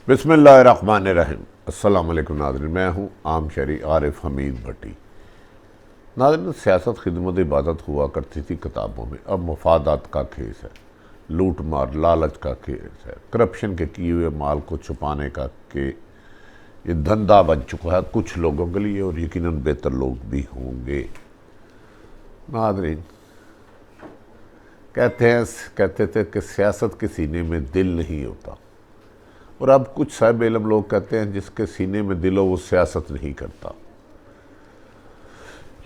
बिस्मिल्लाहिर्रहमानिर्रहीम। अस्सलाम वालेकुम नाज़रीन, मैं हूँ आम शहरी आरिफ हमीद भट्टी। नाज़रीन, सियासत खिदमत इबादत हुआ करती थी किताबों में, अब मफादात का खेस है, लूट मार लालच का खेस है, करप्शन के किए हुए माल को छुपाने का के ये धंधा बन चुका है कुछ लोगों के लिए, और यकीनन बेहतर लोग भी होंगे। नाज़रीन, कहते थे कि सियासत के सीने में दिल नहीं होता, और अब कुछ साहिब इल्म लोग कहते हैं जिसके सीने में दिल हो वो सियासत नहीं करता।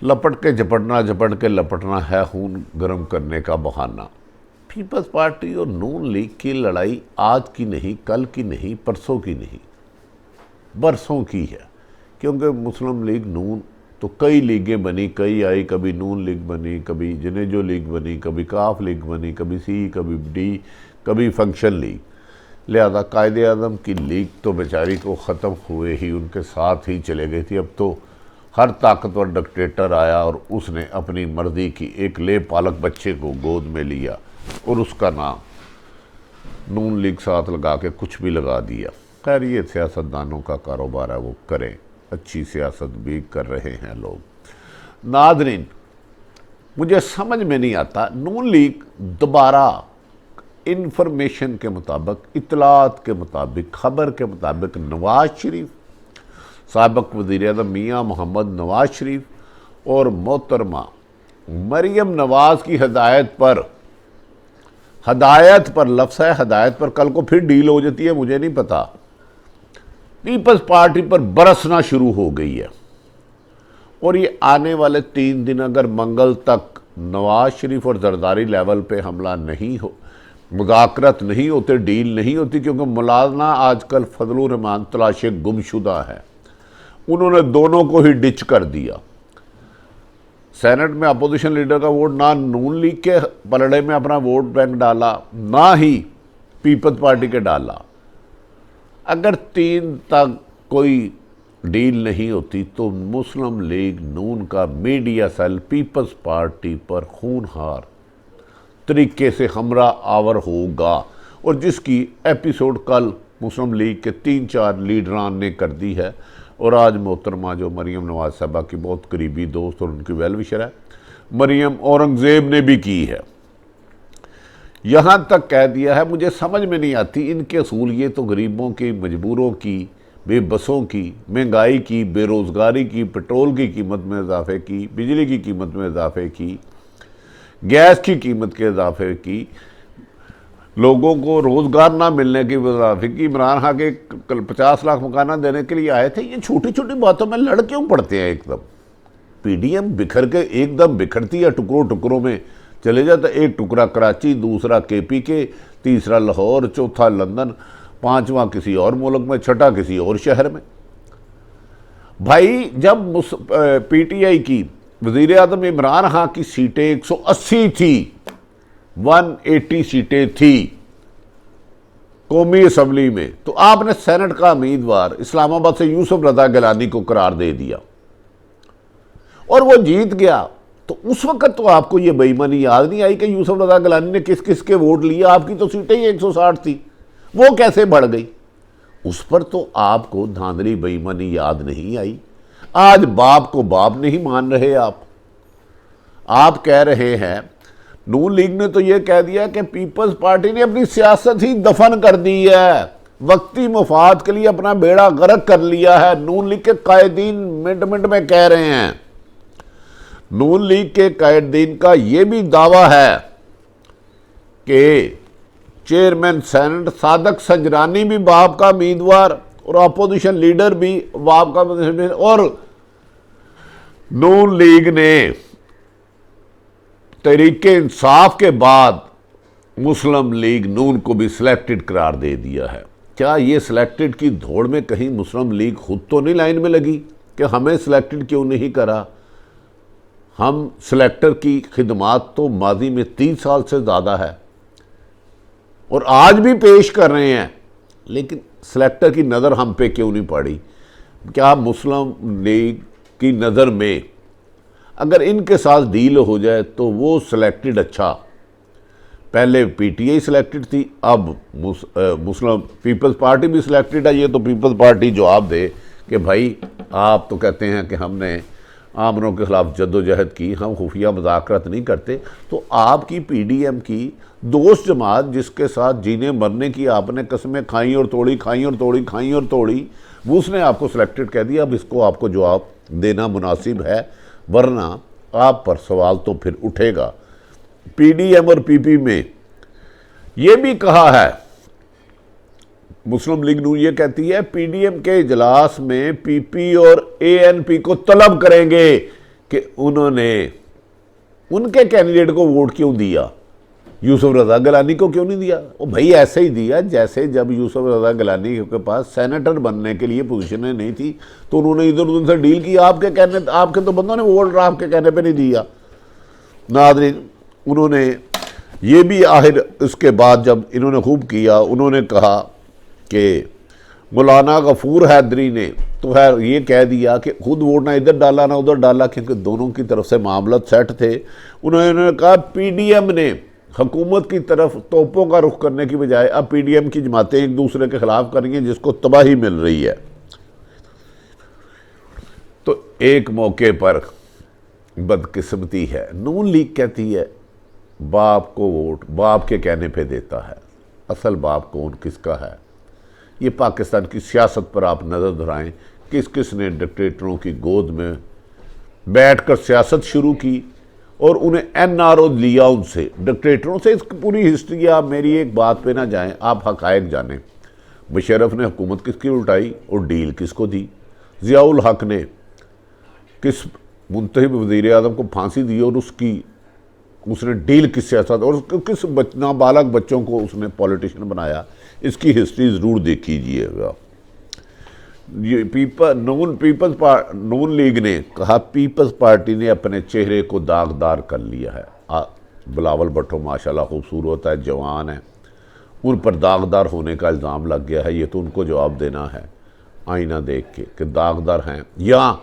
झपट के लपटना है खून गर्म करने का बहाना। पीपल्स पार्टी और नून लीग की लड़ाई आज की नहीं, कल की नहीं, परसों की नहीं, बरसों की है। क्योंकि मुस्लिम लीग नून तो कई लीगें बनी, कई आई, कभी नून लीग बनी, कभी जनेजो लीग बनी, कभी काफ लीग बनी, कभी सी, कभी डी, कभी फंक्शन लीग। लिहाजा कायदे आज़म की लीग तो बेचारी को ख़त्म हुए ही उनके साथ ही चले गई थी। अब तो हर ताकतवर डिक्टेटर आया और उसने अपनी मर्ज़ी की एक ले पालक बच्चे को गोद में लिया और उसका नाम नून लीग साथ लगा के कुछ भी लगा दिया। खैर, ये सियासतदानों का कारोबार है, वो करें, अच्छी सियासत भी कर रहे हैं लोग। नाज़रीन, मुझे समझ में नहीं आता, नून लीग दोबारा इंफॉर्मेशन के मुताबिक, इतलात के मुताबिक, खबर के मुताबिक नवाज शरीफ, साबिक़ वज़ीर-ए-आज़म मियाँ मोहम्मद नवाज शरीफ और मोहतरमा मरियम नवाज की हदायत पर लफ्ज़ है हदायत पर, कल को फिर डील हो जाती है, मुझे नहीं पता, पीपल्स पार्टी पर बरसना शुरू हो गई है। और ये आने वाले 3 दिन अगर मंगल तक नवाज शरीफ और जरदारी लेवल पे हमला नहीं हो, मुज़ाकरत नहीं होते, डील नहीं होती, क्योंकि मुलाज़ना आजकल फजलुर रहमान तलाश गुमशुदा है, उन्होंने दोनों को ही डिच कर दिया। सेनेट में अपोजिशन लीडर का वोट ना नून लीग के पलड़े में अपना वोट बैंक डाला, ना ही पीपल्स पार्टी के डाला। अगर 3 तक कोई डील नहीं होती तो मुस्लिम लीग नून का मीडिया सेल पीपल्स पार्टी पर खूनहार तरीके से हमरा आवर होगा, और जिसकी एपिसोड कल मुस्लिम लीग के 3-4 लीडरान ने कर दी है। और आज मोहतरमा जो मरियम नवाज साहबा की बहुत करीबी दोस्त और उनकी वेल विशर है, मरियम औरंगज़ेब ने भी की है। यहाँ तक कह दिया है, मुझे समझ में नहीं आती इनके असूल। ये तो गरीबों की, मजबूरों की, बेबसों की, महंगाई की, बेरोज़गारी की, पेट्रोल की कीमत में इजाफे की, बिजली की कीमत में इजाफे की, गैस की कीमत के इजाफे की, लोगों को रोज़गार ना मिलने की इजाफे की। इमरान खान के 50 लाख मकाना देने के लिए आए थे। ये छोटी छोटी बातों में लड़ क्यों पड़ते हैं? एकदम पीडीएम बिखर के एकदम बिखरती है, टुकड़ों टुकड़ों में चले जाता। एक टुकड़ा कराची, दूसरा केपीके, तीसरा लाहौर, चौथा लंदन, 5वां किसी और मुल्क में, छठा किसी और शहर में। भाई, जब पीटीआई की वज़ीर आज़म इमरान खान की सीटें 180 थी, 180 सीटें थी कौमी असम्बली में, तो आपने सेनेट का उम्मीदवार इस्लामाबाद से यूसुफ रज़ा गिलानी को करार दे दिया और वो जीत गया। तो उस वक्त तो आपको ये बेईमानी याद नहीं आई कि यूसुफ रज़ा गिलानी ने किस किस के वोट लिए? आपकी तो सीटें ही 160 थी, वो कैसे बढ़ गई? उस पर तो आपको धांधली बेईमानी याद नहीं आई। आज बाप को बाप नहीं मान रहे। आप कह रहे हैं, नून लीग ने तो यह कह दिया कि पीपल्स पार्टी ने अपनी सियासत ही दफन कर दी है, वक्ती मुफाद के लिए अपना बेड़ा गर्क कर लिया है। नून लीग के कायदीन मिनट मिनट में कह रहे हैं। नून लीग के कायदीन का यह भी दावा है कि चेयरमैन सेनेट सादक सजरानी भी बाप का उम्मीदवार और अपोजिशन लीडर भी बाप का उम्मीदवार, और नून लीग ने तहरीके इंसाफ के बाद मुस्लिम लीग नून को भी सिलेक्टेड करार दे दिया है। क्या ये सिलेक्टेड की धोड़ में कहीं मुस्लिम लीग खुद तो नहीं लाइन में लगी कि हमें सिलेक्टेड क्यों नहीं करा? हम सिलेक्टर की खिदमात तो माजी में 30 साल से ज़्यादा है और आज भी पेश कर रहे हैं, लेकिन सिलेक्टर की नज़र हम पे क्यों नहीं पड़ी? क्या मुस्लिम लीग की नज़र में अगर इनके साथ डील हो जाए तो वो सिलेक्टेड अच्छा पहले पीटीआई सिलेक्टेड थी, अब मुस्लिम पीपल्स पार्टी भी सिलेक्टेड है। ये तो पीपल्स पार्टी जवाब दे कि भाई आप तो कहते हैं कि हमने आमरों के खिलाफ जद्दोजहद की, हम खुफिया मुज़ाकरात नहीं करते, तो आपकी पीडीएम की दोस्त जमात जिसके साथ जीने मरने की आपने कस्में खाई और तोड़ी, खाई और तोड़ी, खाई और तोड़ी, वो उसने आपको सिलेक्टेड कह दिया। अब इसको आपको जवाब देना मुनासिब है, वरना आप पर सवाल तो फिर उठेगा। पीडीएम और पीपी में ये भी कहा है, मुस्लिम लीग नून ये कहती है पीडीएम के इजलास में पीपी और एएनपी को तलब करेंगे कि उन्होंने उनके कैंडिडेट को वोट क्यों दिया, यूसुफ रजा गिलानी को क्यों नहीं दिया। वो भाई ऐसे ही दिया जैसे जब यूसुफ रजा गिलानी के पास सेनेटर बनने के लिए पोजीशनें नहीं थी तो उन्होंने इधर उधर से डील की। आपके तो बंदों ने वोट आपके कहने पे नहीं दिया। नादरीन, उन्होंने ये भी आखिर उसके बाद जब इन्होंने खूब किया, उन्होंने कहा कि मौलाना गफूर हैदरी ने तो है ये कह दिया कि खुद वोट ना इधर डाला ना उधर डाला, क्योंकि दोनों की तरफ से मामला सेट थे। उन्होंने कहा पीडीएम ने हुकूमत की तरफ तोपों का रुख करने की बजाय अब पीडीएम की जमातें एक दूसरे के खिलाफ करेंगी, जिसको तबाही मिल रही है। तो एक मौके पर बदकिस्मती है, नून लीग कहती है बाप को वोट बाप के कहने पे देता है। असल बाप कौन किसका है, ये पाकिस्तान की सियासत पर आप नज़र दोहराएं, किस किस ने डिक्टेटरों की गोद में बैठकर सियासत शुरू की और उन्हें एनआरओ लिया उनसे, डिक्टेटरों से। इसकी पूरी हिस्ट्री, आप मेरी एक बात पे ना जाएं, आप हकायक जानें। मुशर्रफ ने हुकूमत किसकी उल्टाई और डील किसको दी, ज़ियाउल हक ने किस मुंतखब वज़ीर आज़म को फांसी दी और उसने डील किस सियासत और किस नाबालग बच्चों को उसने पॉलिटिशियन बनाया, इसकी हिस्ट्री ज़रूर देख कीजिएगा। ये नून लीग ने कहा पीपल्स पार्टी ने अपने चेहरे को दागदार कर लिया है। बिलावल भुट्टो माशाल्लाह खूबसूरत है, जवान है, उन पर दागदार होने का इल्ज़ाम लग गया है। ये तो उनको जवाब देना है आईना देख के कि दागदार हैं, या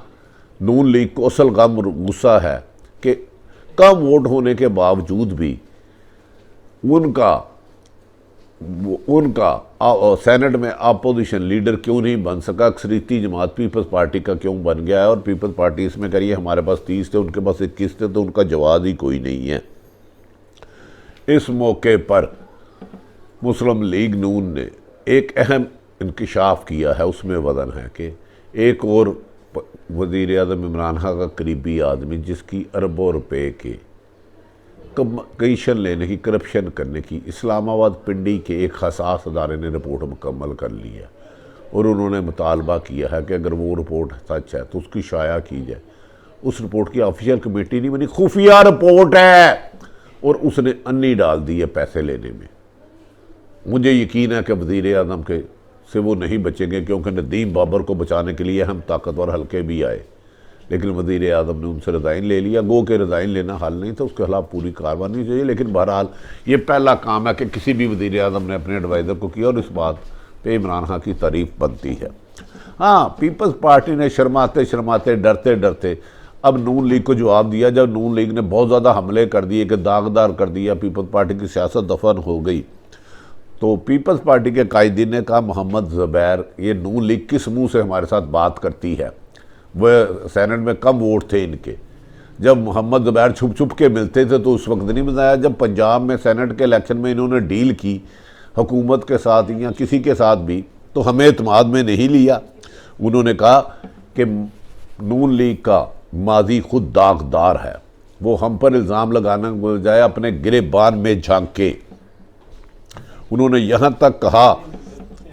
नून लीग को असल गम गुस्सा है कि कम वोट होने के बावजूद भी उनका सेनेट में अपोजिशन लीडर क्यों नहीं बन सका। अक्सरीती जमात पीपल्स पार्टी का क्यों बन गया है, और पीपल्स पार्टी इसमें करिए हमारे पास 30 थे, उनके पास 21 थे, तो उनका जवाब ही कोई नहीं है। इस मौके पर मुस्लिम लीग नून ने एक अहम इंकशाफ किया है, उसमें वजन है कि एक और वज़ीर आज़म इमरान खान का करीबी आदमी जिसकी अरबों रुपए के कमीशन लेने की, करप्शन करने की, इस्लामाबाद पिंडी के एक हसास अदारे ने रिपोर्ट मुकम्मल कर ली है और उन्होंने मुतालबा किया है कि अगर वो रिपोर्ट सच है तो उसकी शाया की जाए। उस रिपोर्ट की ऑफिशियल कमेटी नहीं बनी, खुफिया रिपोर्ट है और उसने अन्नी डाल दी है पैसे लेने में। मुझे यकीन है कि वज़ीर आज़म के से वो नहीं बचेंगे, क्योंकि नदीम बाबर को बचाने के लिए हम ताकतवर हल्के भी आए, लेकिन वज़ीर आज़म ने उनसे रिज़ाइन ले लिया। गो के रिज़ाइन लेना हल नहीं था, उसके खिलाफ पूरी कार्रवाई चाहिए। लेकिन बहरहाल ये पहला काम है कि किसी भी वज़ीर आज़म ने अपने एडवाइज़र को किया, और इस बात पे इमरान खान की तारीफ़ बनती है। हाँ, पीपल्स पार्टी ने शर्माते शर्माते डरते डरते अब नून लीग को जवाब दिया। जब नून लीग ने बहुत ज़्यादा हमले कर दिए कि दागदार कर दिया, पीपल्स पार्टी की सियासत दफन हो गई, तो पीपल्स पार्टी के कायदीन ने कहा मोहम्मद ज़ुबैर, ये नून लीग किस मुँह से हमारे साथ बात करती है। वह सेनेट में कम वोट थे इनके, जब मोहम्मद ज़ुबैर छुप छुप के मिलते थे तो उस वक्त नहीं बताया। जब पंजाब में सेनेट के इलेक्शन में इन्होंने डील की हुकूमत के साथ या किसी के साथ भी, तो हमें एतमाद में नहीं लिया। उन्होंने कहा कि नून लीग का माजी खुद दागदार है, वो हम पर इल्ज़ाम लगाने के बजाय अपने गिरेबान में झांके। उन्होंने यहाँ तक कहा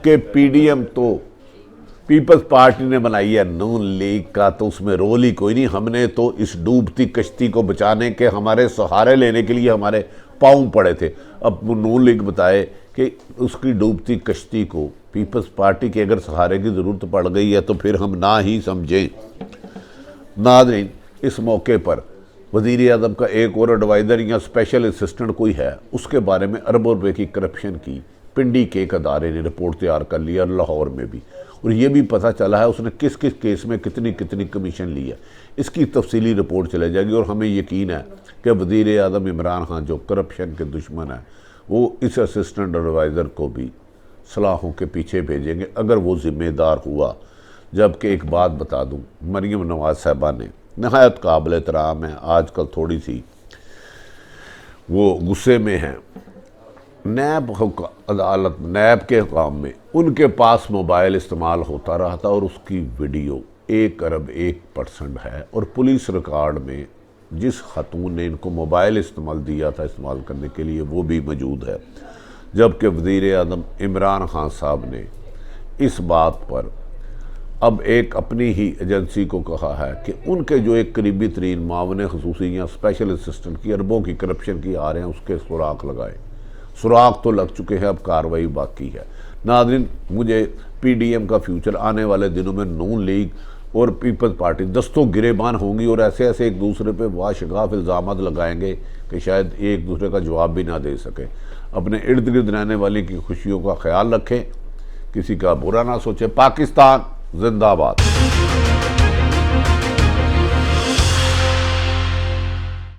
कि पीडीएम तो पीपल्स पार्टी ने बनाई है, नून लीग का तो उसमें रोल ही कोई नहीं। हमने तो इस डूबती कश्ती को बचाने के, हमारे सहारे लेने के लिए हमारे पाँव पड़े थे। अब नून लीग बताए कि उसकी डूबती कश्ती को पीपल्स पार्टी के अगर सहारे की ज़रूरत पड़ गई है तो फिर हम ना ही समझें। नाज़रीन, इस मौके पर वज़ीर आज़म का एक और एडवाइज़र या स्पेशल असिस्टेंट कोई है, उसके बारे में अरबों रुपये की करप्शन की पिंडी के एक अदारे ने रिपोर्ट तैयार कर लिया, लाहौर में भी। और ये भी पता चला है उसने किस किस केस में कितनी कितनी कमीशन ली है। इसकी तफसीली रिपोर्ट चले जाएगी और हमें यकीन है कि वज़ीर आज़म इमरान खान जो करप्शन के दुश्मन है वो इस असिस्टेंट एडवाइज़र को भी सलाहों के पीछे भेजेंगे अगर वो ज़िम्मेदार हुआ। जबकि एक बात बता दूं, मरीम नवाज़ साहबा ने नहायत काबिल एहतराम है, आजकल थोड़ी सी वो गुस्से में हैं। नैब अदालत नैब के काम में उनके पास मोबाइल इस्तेमाल होता रहा था और उसकी वीडियो 1 अरब 1% है और पुलिस रिकॉर्ड में जिस खातून ने इनको मोबाइल इस्तेमाल दिया था इस्तेमाल करने के लिए वो भी मौजूद है। जबकि वज़ीर आज़म इमरान खान साहब ने इस बात पर अब एक अपनी ही एजेंसी को कहा है कि उनके जो एक करीबी तरीन मावन ख़ुसूसी या स्पेशल असिस्टेंट की अरबों की करप्शन की आ रहे हैं उसके सुराख लगाए। सुराख तो लग चुके हैं, अब कार्रवाई बाकी है। नाज़रीन, मुझे PDM का फ्यूचर आने वाले दिनों में नून लीग और पीपल्स पार्टी दस्तों गिरेबान होंगी और ऐसे ऐसे एक दूसरे पे वाशगाफ इल्ज़ामात लगाएंगे कि शायद एक दूसरे का जवाब भी ना दे सके। अपने इर्द गिर्द रहने वाले की खुशियों का ख्याल रखें, किसी का बुरा ना सोचें। पाकिस्तान जिंदाबाद।